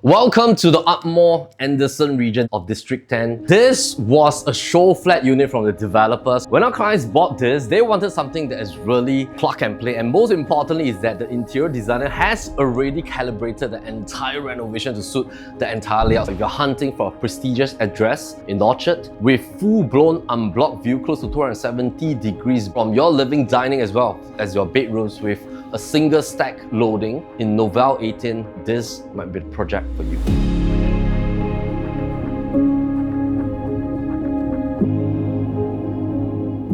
Welcome to the Ardmore Anderson region of District 10. This was a show flat unit from the developers. When our clients bought this, they wanted something that is really plug and play, and most importantly is that the interior designer has already calibrated the entire renovation to suit the entire layout. If you're hunting for a prestigious address in Orchard with full-blown unblocked view close to 270 degrees from your living, dining as well as your bedrooms with a single stack loading in Nouvel 18, this might be the project for you.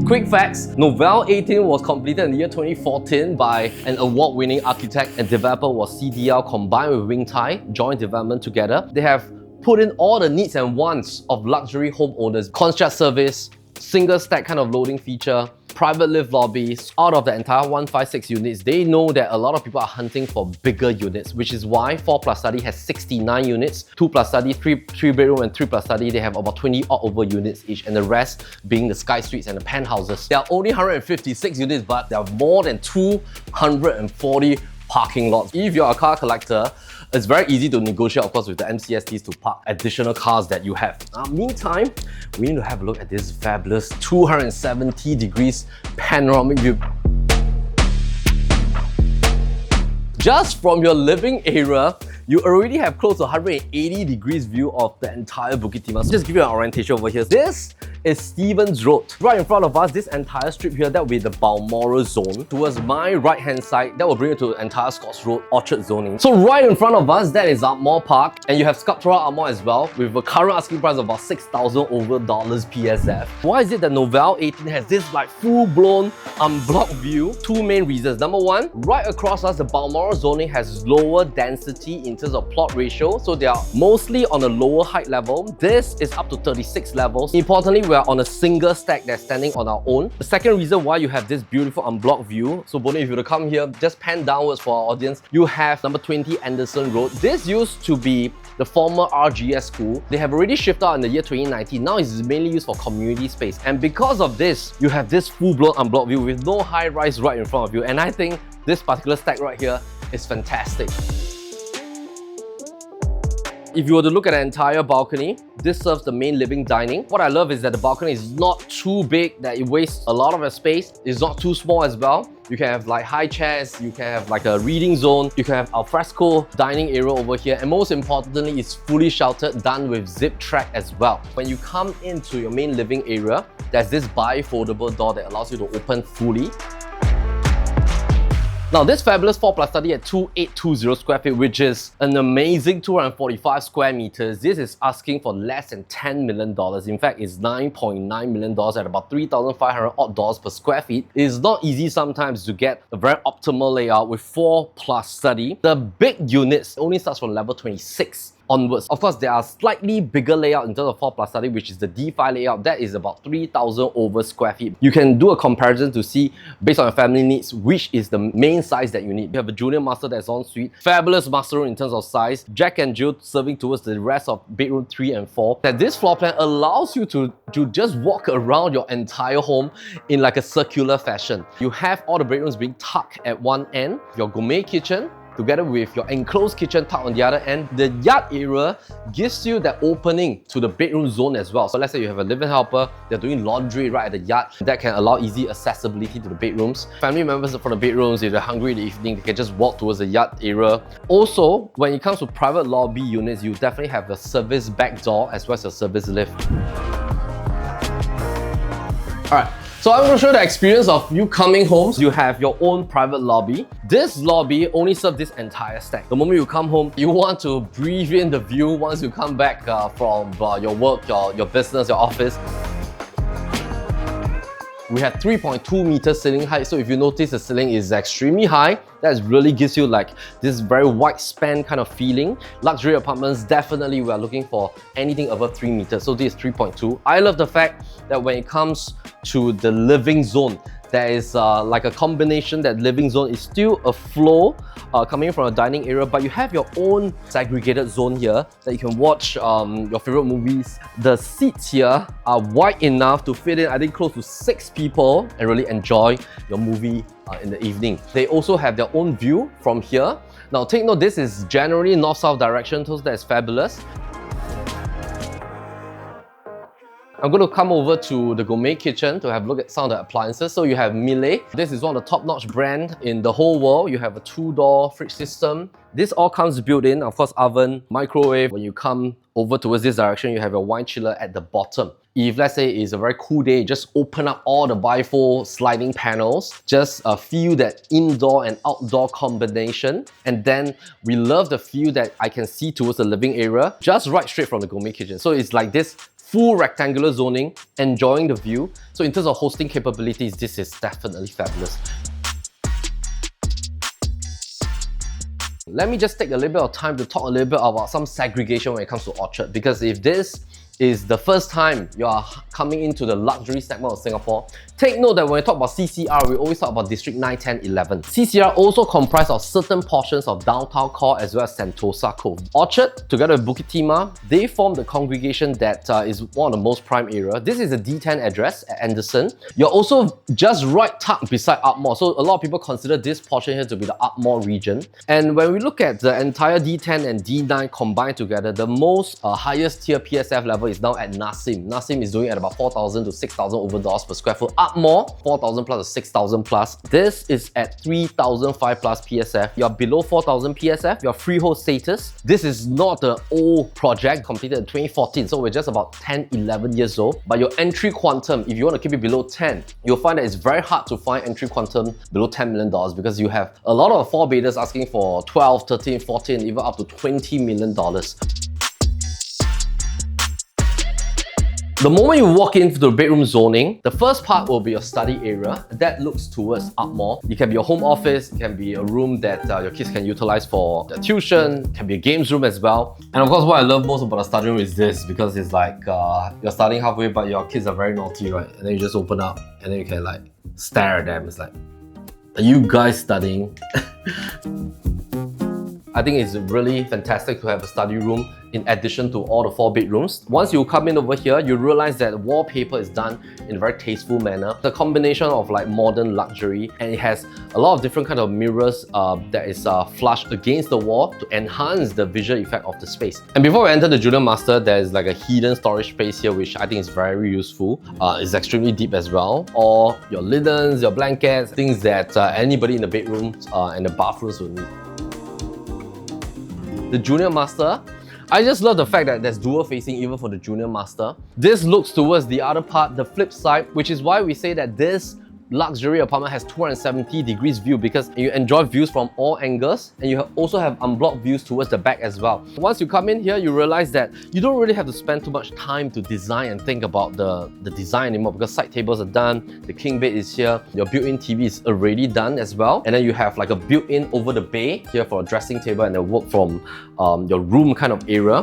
Quick facts, Nouvel 18 was completed in the year 2014 by an award-winning architect and developer was CDL combined with Wing Tai, joint development together. They have put in all the needs and wants of luxury homeowners. Construct service, single stack kind of loading feature, private lift lobbies. Out of the entire 156 units, they know that a lot of people are hunting for bigger units, which is why 4+ study has 69 units, 2+ study, 3 bedroom and 3+ study, they have about 20 odd over units each, and the rest being the sky suites and the penthouses. There are only 156 units, but there are more than 240 parking lots. If you're a car collector, it's very easy to negotiate, of course, with the MCSTs to park additional cars that you have. Meantime, we need to have a look at this fabulous 270 degrees panoramic view. Just from your living area, you already have close to 180 degrees view of the entire Bukit Timah. So just give you an orientation over here. This is Stevens Road. Right in front of us, this entire strip here, that will be the Balmoral zone. Towards my right hand side, that will bring you to the entire Scotts Road Orchard zoning. So right in front of us, that is Ardmore Park, and you have sculptural Ardmore as well, with a current asking price of about $6,000 over PSF. Why is it that Nouvel 18 has this like full-blown unblocked view? Two main reasons. Number one, right across us, the Balmoral zoning has lower density in terms of plot ratio, so they are mostly on a lower height level. This is up to 36 levels. Importantly, we are on a single stack that's standing on our own. The second reason why you have this beautiful unblocked view, so Bonnie, if you were to come here, just pan downwards for our audience, you have number 20 Anderson Road. This used to be the former RGS school. They have already shifted out in the year 2019. Now it's mainly used for community space, and because of this, you have this full-blown unblocked view with no high rise right in front of you, and I think this particular stack right here is fantastic. If you were to look at the entire balcony, this serves the main living dining. What I love is that the balcony is not too big that it wastes a lot of your space. It's not too small as well. You can have like high chairs, you can have like a reading zone, you can have al fresco dining area over here, and most importantly, it's fully sheltered, done with zip track as well. When you come into your main living area, there's this bifoldable door that allows you to open fully. Now, this fabulous 4+ study at 2820 square feet, which is an amazing 245 square meters. This is asking for less than $10 million. In fact, it's $9.9 million at about $3,500 odd per square feet. It is not easy sometimes to get a very optimal layout with 4+ study. The big units only starts from level 26 onwards. Of course, there are slightly bigger layout in terms of 4+ study, which is the D5 layout. That is about 3,000 over square feet. You can do a comparison to see, based on your family needs, which is the main size that you need. You have a junior master that's en suite, fabulous master room in terms of size, Jack and Jill serving towards the rest of bedroom 3 and 4. That this floor plan allows you to just walk around your entire home in like a circular fashion. You have all the bedrooms being tucked at one end, your gourmet kitchen, together with your enclosed kitchen tucked on the other end. The yard area gives you that opening to the bedroom zone as well. So let's say you have a living helper, they're doing laundry right at the yard. That can allow easy accessibility to the bedrooms. Family members from the bedrooms, if they're hungry in the evening, they can just walk towards the yard area. Also, when it comes to private lobby units, you definitely have the service back door as well as your service lift. Alright. So I'm going to show the experience of you coming home. You have your own private lobby. This lobby only serves this entire stack. The moment you come home, you want to breathe in the view once you come back from your work, your business, your office. We have 3.2 meters ceiling height, so if you notice the ceiling is extremely high, that really gives you like this very wide span kind of feeling. Luxury apartments, definitely we are looking for anything above 3 meters, so this is 3.2. I love the fact that when it comes to the living zone, there is like a combination. That living zone is still a flow coming from a dining area, but you have your own segregated zone here that you can watch your favorite movies. The seats here are wide enough to fit in, I think, close to 6 people and really enjoy your movie in the evening. They also have their own view from here. Now take note, this is generally north-south direction, so that's fabulous. I'm going to come over to the Gourmet Kitchen to have a look at some of the appliances. So you have Miele. This is one of the top-notch brands in the whole world. You have a 2-door fridge system. This all comes built in, of course, oven, microwave. When you come over towards this direction, you have your wine chiller at the bottom. If let's say it's a very cool day, just open up all the bifold sliding panels. Just feel that indoor and outdoor combination. And then we love the feel that I can see towards the living area, just right straight from the Gourmet Kitchen. So it's like this full rectangular zoning, enjoying the view. So in terms of hosting capabilities, this is definitely fabulous. Let me just take a little bit of time to talk a little bit about some segregation when it comes to Orchard, because if this is the first time you are coming into the luxury segment of Singapore, take note that when we talk about CCR, we always talk about District 9, 10, 11. CCR also comprises of certain portions of downtown core as well as Sentosa Cove. Orchard, together with Bukit Timah, they form the congregation that is one of the most prime areas. This is a D10 address at Anderson. You're also just right tucked beside Ardmore, so a lot of people consider this portion here to be the Ardmore region. And when we look at the entire D10 and D9 combined together, the most highest tier PSF level is now at Nassim. Nassim is doing at about 4,000 to 6,000 over dollars per square foot. Ardmore, 4,000 plus to 6,000 plus. This is at 3,005 plus PSF. You're below 4,000 PSF, your freehold status. This is not an old project, completed in 2014, so we're just about 10, 11 years old. But your entry quantum, if you want to keep it below 10, you'll find that it's very hard to find entry quantum below $10 million because you have a lot of 4-beders asking for 12, 13, 14, even up to $20 million. The moment you walk into the bedroom zoning, the first part will be your study area. That looks towards Ardmore. It can be your home office, it can be a room that your kids can utilize for their tuition, it can be a games room as well. And of course, what I love most about the study room is this, because it's like you're studying halfway, but your kids are very naughty, right? And then you just open up and then you can like stare at them. It's like, are you guys studying? I think it's really fantastic to have a study room in addition to all the 4 bedrooms. Once you come in over here, you realize that wallpaper is done in a very tasteful manner. The combination of like modern luxury, and it has a lot of different kind of mirrors that is flush against the wall to enhance the visual effect of the space. And before we enter the junior master, there's like a hidden storage space here, which I think is very useful. It's extremely deep as well. Or your linens, your blankets, things that anybody in the bedrooms and the bathrooms will need. The junior master, I just love the fact that there's dual facing even for the junior master. This looks towards the other part, the flip side, which is why we say that this luxury apartment has 270 degrees view, because you enjoy views from all angles, and you also have unblocked views towards the back as well. Once you come in here, you realize that you don't really have to spend too much time to design and think about the design anymore, because side tables are done, the king bed is here, your built-in TV is already done as well, and then you have like a built-in over the bay here for a dressing table and a work from your room kind of area.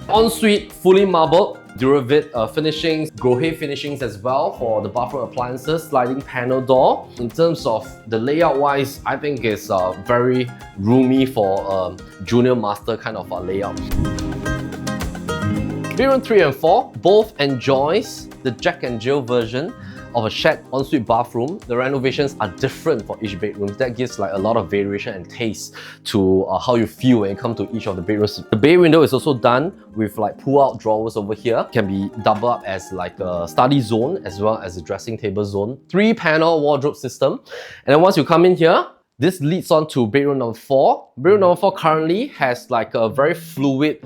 Ensuite, fully marbled. Duravit finishings, Gourmet finishings as well for the bathroom appliances, sliding panel door. In terms of the layout wise, I think it's very roomy for junior master kind of a layout. Bedroom 3 and 4 both enjoys the Jack and Jill version of a shared ensuite bathroom. The renovations are different for each bedroom. That gives like a lot of variation and taste to how you feel when it comes to each of the bedrooms. The bay window is also done with like pull-out drawers over here. Can be doubled up as like a study zone as well as a dressing table zone. 3-panel wardrobe system. And then once you come in here, this leads on to bedroom number 4. Bedroom number 4 currently has like a very fluid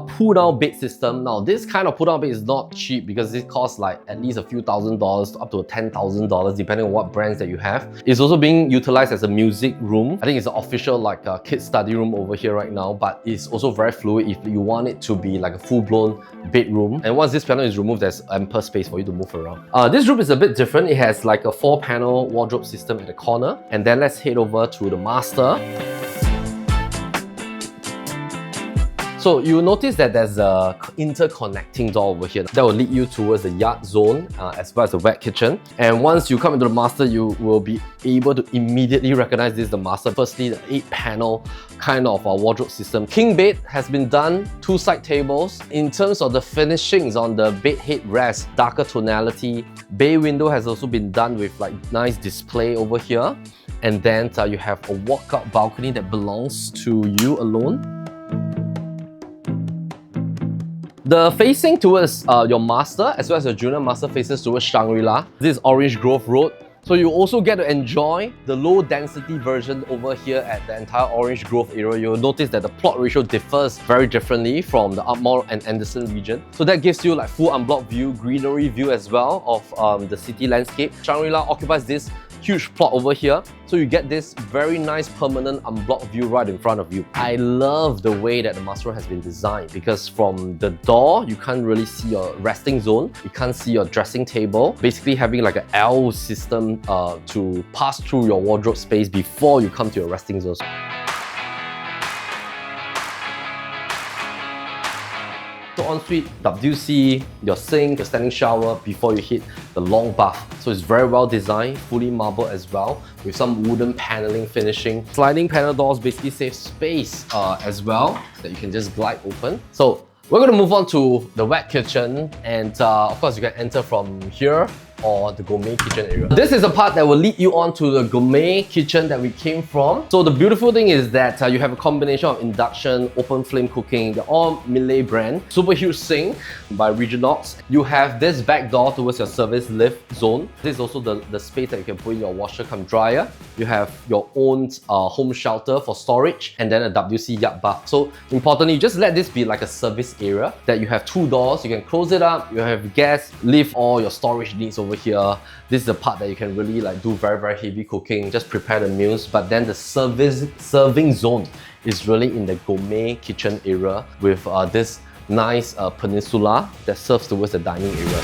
pull-down bed system. Now, this kind of pull-down bed is not cheap because it costs like at least a few $1,000s up to $10,000 depending on what brands that you have. It's also being utilized as a music room. I think it's an official like kids study room over here right now, but it's also very fluid if you want it to be like a full-blown bedroom. And once this panel is removed, there's ample space for you to move around. This room is a bit different. It has like a 4-panel wardrobe system at the corner. And then let's head over to the master. So you'll notice that there's a interconnecting door over here that will lead you towards the yard zone as well as the wet kitchen. And once you come into the master, you will be able to immediately recognize this is the master. Firstly, the 8-panel kind of wardrobe system. King bed has been done, 2 side tables. In terms of the finishings on the bed headrest, darker tonality. Bay window has also been done with like nice display over here. And then you have a walkout balcony that belongs to you alone. The facing towards your master, as well as your junior master, faces towards Shangri-La. This is Orange Grove Road. So you also get to enjoy the low density version over here at the entire Orange Grove area. You'll notice that the plot ratio differs very differently from the Ardmore and Anderson region. So that gives you like full unblocked view, greenery view as well of the city landscape. Shangri-La occupies this huge plot over here, so you get this very nice permanent unblocked view right in front of you. I love the way that the master room has been designed, because from the door you can't really see your resting zone, you can't see your dressing table, basically having like an L system to pass through your wardrobe space before you come to your resting zone. So ensuite, WC, your sink, your standing shower before you hit the long bath. So it's very well designed, fully marble as well, with some wooden paneling finishing. Sliding panel doors basically save space as well, that you can just glide open. So we're going to move on to the wet kitchen, and of course you can enter from here or the gourmet kitchen area. This is a part that will lead you on to the gourmet kitchen that we came from. So the beautiful thing is that you have a combination of induction, open flame cooking, they're all Miele brand. Super huge sink by Regionox. You have this back door towards your service lift zone. This is also the space that you can put in your washer cum dryer. You have your own home shelter for storage, and then a WC yacht bath. So importantly, just let this be like a service area that you have two doors. You can close it up, you have gas, leave all your storage needs over here. This is the part that you can really like do very heavy cooking, just prepare the meals. But then the serving zone is really in the gourmet kitchen area with this nice peninsula that serves towards the dining area.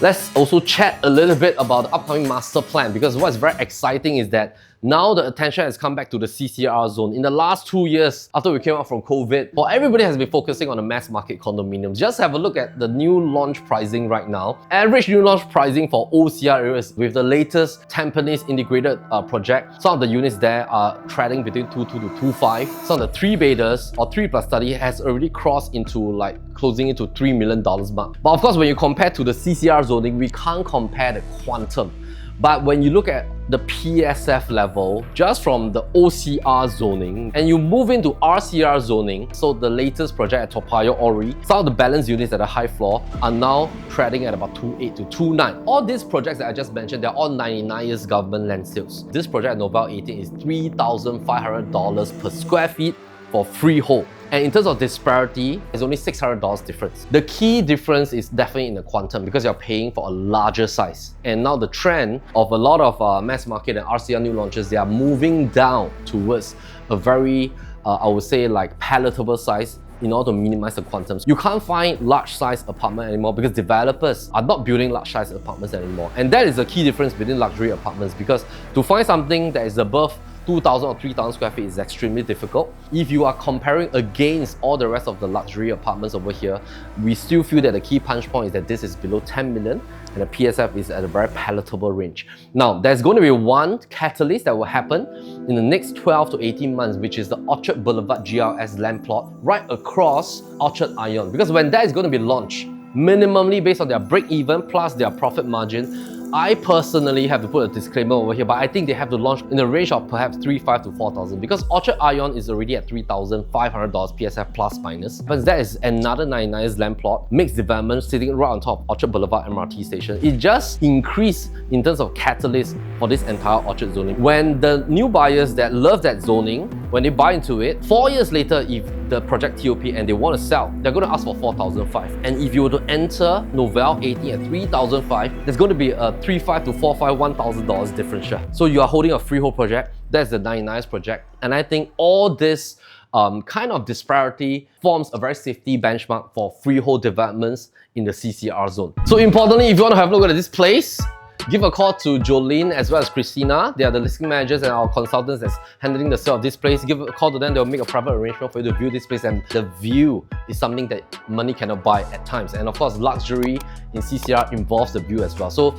Let's also chat a little bit about the upcoming master plan, because what's very exciting is that now the attention has come back to the CCR zone. In the last 2 years, after we came out from COVID, well, everybody has been focusing on the mass market condominiums. Just have a look at the new launch pricing right now. Average new launch pricing for OCR areas with the latest Tampines integrated project. Some of the units there are trading between 2.2 to 2.5. Some of the 3-beders or 3+ study has already crossed into like closing into $3 million mark. But of course, when you compare to the CCR zoning, we can't compare the quantum. But when you look at the PSF level, just from the OCR zoning, and you move into RCR zoning, so the latest project at Toa Payoh Ori, some of the balance units at the high floor are now trading at about 2.8 to 2.9. All these projects that I just mentioned, they're all 99 years government land sales. This project at Nouvel 18 is $3,500 per square feet for freehold. And in terms of disparity, it's only $600 difference. The key difference is definitely in the quantum, because you're paying for a larger size. And now the trend of a lot of mass market and RCR new launches, they are moving down towards a very, I would say, like palatable size in order to minimize the quantums. You can't find large size apartment anymore because developers are not building large size apartments anymore. And that is the key difference between luxury apartments, because to find something that is above 2,000 or 3,000 square feet is extremely difficult. If you are comparing against all the rest of the luxury apartments over here, we still feel that the key punch point is that this is below 10 million and the PSF is at a very palatable range. Now, there's going to be one catalyst that will happen in the next 12 to 18 months, which is the Orchard Boulevard GLS land plot right across Orchard Ion. Because when that is going to be launched, minimally based on their break-even plus their profit margin, I personally have to put a disclaimer over here, but I think they have to launch in the range of perhaps 3,500 to 4,000, because Orchard Ion is already at $3,500 PSF plus minus. But that is another 99 land plot, mixed development sitting right on top of Orchard Boulevard MRT station. It just increased in terms of catalyst for this entire Orchard zoning. When the new buyers that love that zoning, when they buy into it, 4 years later, if the project TOP and they want to sell, they're going to ask for 4,500. And if you were to enter Nouvel 18 at 3,500, there's going to be a 3,500 to 4,500, $1,000 differential. So you are holding a freehold project, that's the 99th project. And I think all this kind of disparity forms a very safety benchmark for freehold developments in the CCR zone. So importantly, if you want to have a look at this place, give a call to Jolene as well as Christina. They are the listing managers and our consultants that's handling the sale of this place. Give a call to them, they'll make a private arrangement for you to view this place, and the view is something that money cannot buy at times. And of course, luxury in CCR involves the view as well. So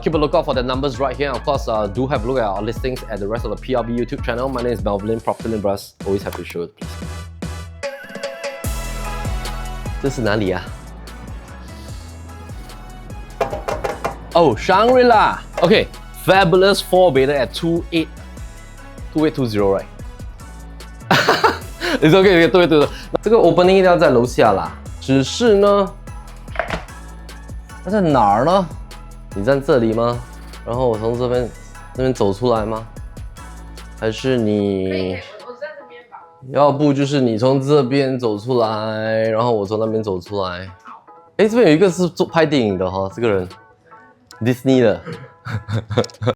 keep a lookout for the numbers right here. And of course, do have a look at our listings at the rest of the PRB YouTube channel. My name is Melvin Lim, PropertyLimBrothers. Always happy to show it, please. 这是哪里啊 Oh, Shangri-La. Okay, fabulous 4-bedder at 2820, right? It's okay, 对。这个 opening 一定要在楼下啦。只是呢，它在哪儿呢？你站这里吗？然后我从这边走出来吗？还是你？我在这边吧。要不就是你从这边走出来，然后我从那边走出来。哎，这边有一个是拍电影的哈，这个人，Disney 的。